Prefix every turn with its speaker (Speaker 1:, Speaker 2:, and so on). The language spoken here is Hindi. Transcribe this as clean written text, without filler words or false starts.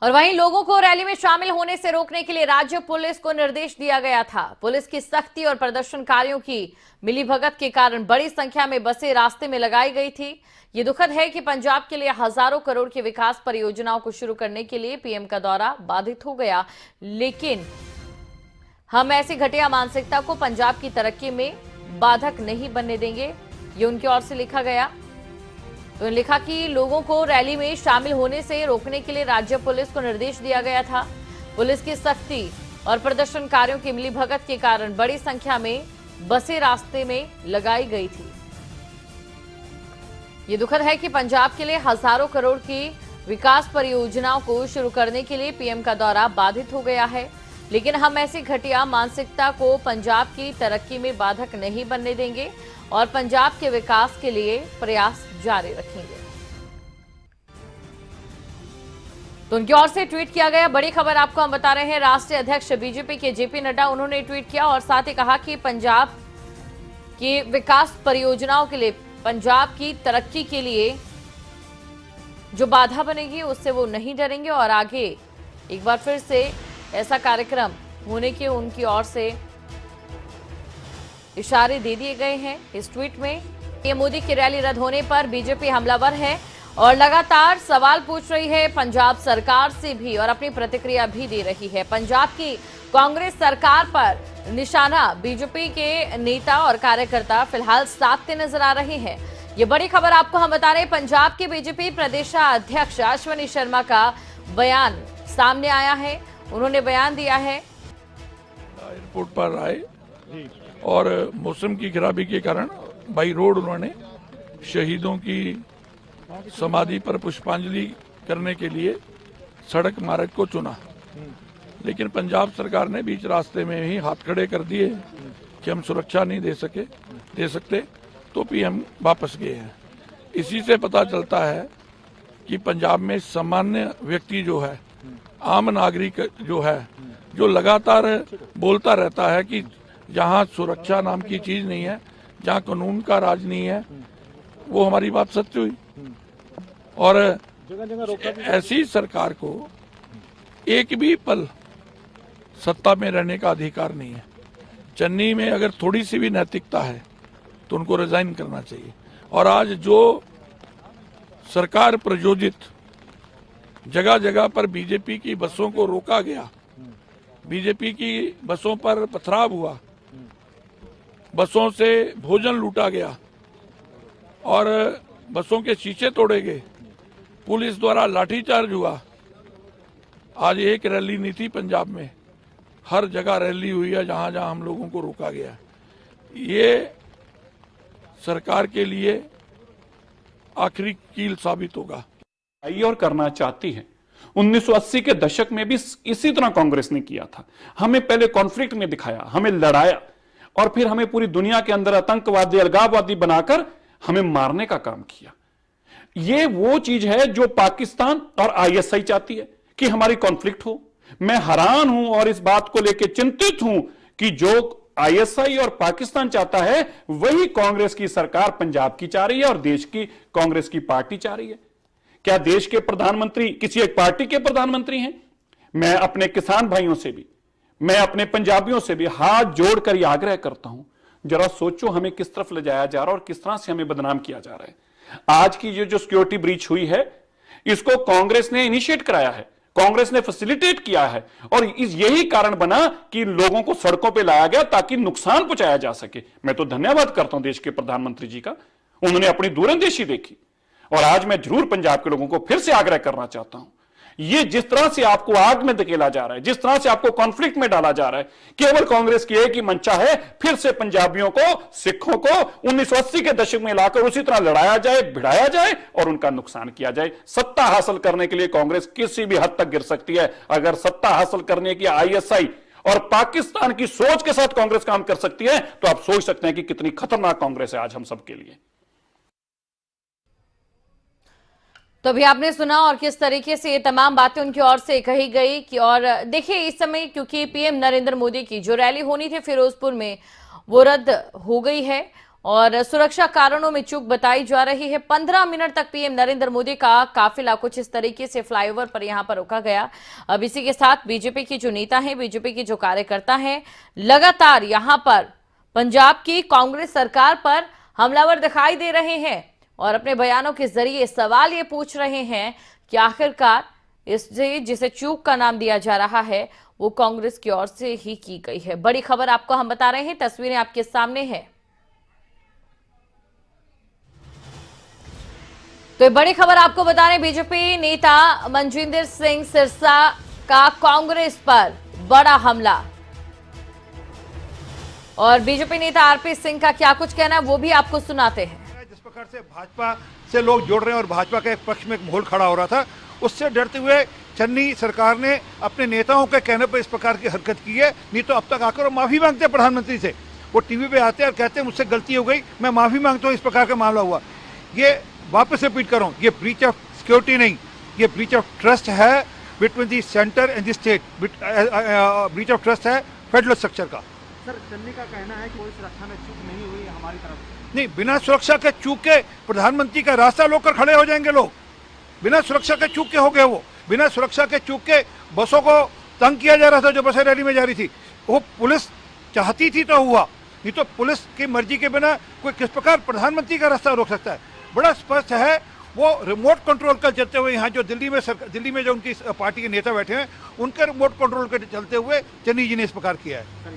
Speaker 1: और वहीं लोगों को रैली में शामिल होने से रोकने के लिए राज्य पुलिस को निर्देश दिया गया था। पुलिस की सख्ती और प्रदर्शनकारियों की मिलीभगत के कारण बड़ी संख्या में बसें रास्ते में लगाई गई थी। ये दुखद है कि पंजाब के लिए हजारों करोड़ की विकास परियोजनाओं को शुरू करने के लिए पीएम का दौरा बाधित हो गया, लेकिन हम ऐसी घटिया मानसिकता को पंजाब की तरक्की में बाधक नहीं बनने देंगे, ये उनकी ओर से लिखा गया। तो लिखा कि लोगों को रैली में शामिल होने से रोकने के लिए राज्य पुलिस को निर्देश दिया गया था। पुलिस की सख्ती और प्रदर्शनकारियों की मिलीभगत के कारण बड़ी संख्या में बसें रास्ते में लगाई गई थी। ये दुखद है कि पंजाब के लिए हजारों करोड़ की विकास परियोजनाओं को शुरू करने के लिए पीएम का दौरा बाधित हो गया है, लेकिन हम ऐसी घटिया मानसिकता को पंजाब की तरक्की में बाधक नहीं बनने देंगे और पंजाब के विकास के लिए प्रयास जारी रखेंगे। तो उनकी ओर से ट्वीट किया गया। बड़ी खबर आपको हम बता रहे हैं, राष्ट्रीय अध्यक्ष बीजेपी के जेपी नड्डा उन्होंने ट्वीट किया और साथ ही कहा कि पंजाब की विकास परियोजनाओं के लिए, पंजाब की तरक्की के लिए जो बाधा बनेगी उससे वो नहीं डरेंगे और आगे एक बार फिर से ऐसा कार्यक्रम होने के उनकी ओर से इशारे दे दिए गए हैं। इस ट्वीट में पीएम मोदी की रैली रद्द होने पर बीजेपी हमलावर है और लगातार सवाल पूछ रही है पंजाब सरकार से भी और अपनी प्रतिक्रिया भी दे रही है। पंजाब की कांग्रेस सरकार पर निशाना बीजेपी के नेता और कार्यकर्ता फिलहाल साधते नजर आ रहे हैं। ये बड़ी खबर आपको हम बता रहे हैं, पंजाब के बीजेपी प्रदेशाध्यक्ष अश्विनी शर्मा का बयान सामने आया है। उन्होंने बयान दिया है,
Speaker 2: एयरपोर्ट पर आए और मौसम की खराबी के कारण बाई रोड उन्होंने शहीदों की समाधि पर पुष्पांजलि करने के लिए सड़क मार्ग को चुना, लेकिन पंजाब सरकार ने बीच रास्ते में ही हाथ खड़े कर दिए कि हम सुरक्षा नहीं दे सकते, तो पीएम वापस गए हैं। इसी से पता चलता है कि पंजाब में सामान्य व्यक्ति जो है, आम नागरिक जो है, जो लगातार बोलता रहता है कि जहां सुरक्षा नाम की चीज नहीं है, जहां कानून का राज नहीं है, वो हमारी बात सत्य हुई। और ऐसी सरकार को एक भी पल सत्ता में रहने का अधिकार नहीं है। चन्नी में अगर थोड़ी सी भी नैतिकता है तो उनको रिजाइन करना चाहिए। और आज जो सरकार प्रयोजित जगह जगह पर बीजेपी की बसों को रोका गया, बीजेपी की बसों पर पथराव हुआ, बसों से भोजन लूटा गया और बसों के शीशे तोड़े गए, पुलिस द्वारा लाठीचार्ज हुआ। आज एक रैली नहीं थी पंजाब में, हर जगह रैली हुई है जहां जहां हम लोगों को रोका गया। ये सरकार के लिए आखिरी कील साबित होगा
Speaker 3: और करना चाहती है। 1980 के दशक में भी इसी तरह कांग्रेस ने किया था। हमें पहले कॉन्फ्लिक्ट में दिखाया, हमें लड़ाया और फिर हमें पूरी दुनिया के अंदर आतंकवादी, अलगाववादी बनाकर हमें मारने का काम किया। ये वो चीज है जो पाकिस्तान और आईएसआई चाहती है कि हमारी कॉन्फ्लिक्ट हो। मैं हैरान हूं और इस बात को लेकर चिंतित हूं कि जो आईएसआई और पाकिस्तान चाहता है वही कांग्रेस की सरकार पंजाब की चाह रही है और देश की कांग्रेस की पार्टी चाह रही है। क्या देश के प्रधानमंत्री किसी एक पार्टी के प्रधानमंत्री हैं? मैं अपने किसान भाइयों से भी, मैं अपने पंजाबियों से भी हाथ जोड़कर यह आग्रह करता हूं, जरा सोचो हमें किस तरफ ले जाया जा रहा है और किस तरह से हमें बदनाम किया जा रहा है। आज की ये जो सिक्योरिटी ब्रीच हुई है, इसको कांग्रेस ने इनिशिएट कराया है, कांग्रेस ने फैसिलिटेट किया है और यही कारण बना कि लोगों को सड़कों पर लाया गया ताकि नुकसान पहुंचाया जा सके। मैं तो धन्यवाद करता हूं देश के प्रधानमंत्री जी का, उन्होंने अपनी दूरंदेशी देखी। और आज मैं जरूर पंजाब के लोगों को फिर से आग्रह करना चाहता हूं, ये जिस तरह से आपको आग में धकेला जा रहा है, जिस तरह से आपको कॉन्फ्लिक्ट में डाला जा रहा है, केवल कांग्रेस की एक ही मंशा है, फिर से पंजाबियों को, सिखों को 1980 के दशक में लाकर उसी तरह लड़ाया जाए, भिड़ाया जाए और उनका नुकसान किया जाए। सत्ता हासिल करने के लिए कांग्रेस किसी भी हद तक गिर सकती है। अगर सत्ता हासिल करने की आईएसआई और पाकिस्तान की सोच के साथ कांग्रेस काम कर सकती है तो आप सोच सकते हैं कि कितनी खतरनाक कांग्रेस है आज हम सबके लिए।
Speaker 1: तो अभी आपने सुना और किस तरीके से ये तमाम बातें उनकी ओर से कही गई कि, और देखिए इस समय क्योंकि पीएम नरेंद्र मोदी की जो रैली होनी थी फिरोजपुर में वो रद्द हो गई है और सुरक्षा कारणों में चूक बताई जा रही है। 15 मिनट तक पीएम नरेंद्र मोदी का काफिला कुछ इस तरीके से फ्लाईओवर पर यहां पर रोका गया। अब इसी के साथ बीजेपी की जो नेता हैं, बीजेपी के जो कार्यकर्ता हैं, लगातार यहां पर पंजाब की कांग्रेस सरकार पर हमलावर दिखाई दे रहे हैं और अपने बयानों के जरिए सवाल ये पूछ रहे हैं कि आखिरकार इससे जिसे चूक का नाम दिया जा रहा है वो कांग्रेस की ओर से ही की गई है। बड़ी खबर आपको हम बता रहे हैं, तस्वीरें आपके सामने है। तो ये बड़ी खबर आपको बता रहे, बीजेपी नेता मनजिंदर सिंह सिरसा का कांग्रेस पर बड़ा हमला और बीजेपी नेता आरपी सिंह का क्या कुछ कहना है वो भी आपको सुनाते हैं।
Speaker 4: जिस प्रकार से भाजपा से लोग जुड़ रहे हैं और भाजपा के पक्ष में एक माहौल खड़ा हो रहा था, उससे डरते हुए चन्नी सरकार ने अपने नेताओं के कहने पर इस प्रकार की हरकत की है। नहीं तो अब तक आकर वो माफी मांगते हैं प्रधानमंत्री से, वो टीवी पे आते हैं और कहते हैं मुझसे गलती हो गई, मैं माफी मांगता हूँ, इस प्रकार का मामला हुआ। ये वापस रिपीट कर रहा हूँ, ये ब्रीच ऑफ सिक्योरिटी नहीं, ये ब्रीच ऑफ ट्रस्ट है between the centre and the state. Breach of trust है फेडरल स्ट्रक्चर का।
Speaker 5: सर, चन्नी का कहना है कि कोई सुरक्षा में चूक नहीं हुई हमारी तरफ से।
Speaker 4: नहीं, बिना सुरक्षा के चूक के प्रधानमंत्री का रास्ता रोक कर खड़े हो जाएंगे लोग। बिना सुरक्षा के चूक के हो गए वो, बिना सुरक्षा के चूक के बसों को तंग किया जा रहा था जो बसें रैली में जा रही थी। वो पुलिस चाहती थी तो हुआ, नहीं तो पुलिस की मर्जी के बिना कोई किस प्रकार प्रधानमंत्री का रास्ता रोक सकता है। बड़ा स्पष्ट है, वो रिमोट कंट्रोल कर चलते हुए यहाँ जो दिल्ली में जो उनकी पार्टी के नेता बैठे हैं उनके रिमोट कंट्रोल के चलते हुए चन्नी जी ने इस प्रकार किया है।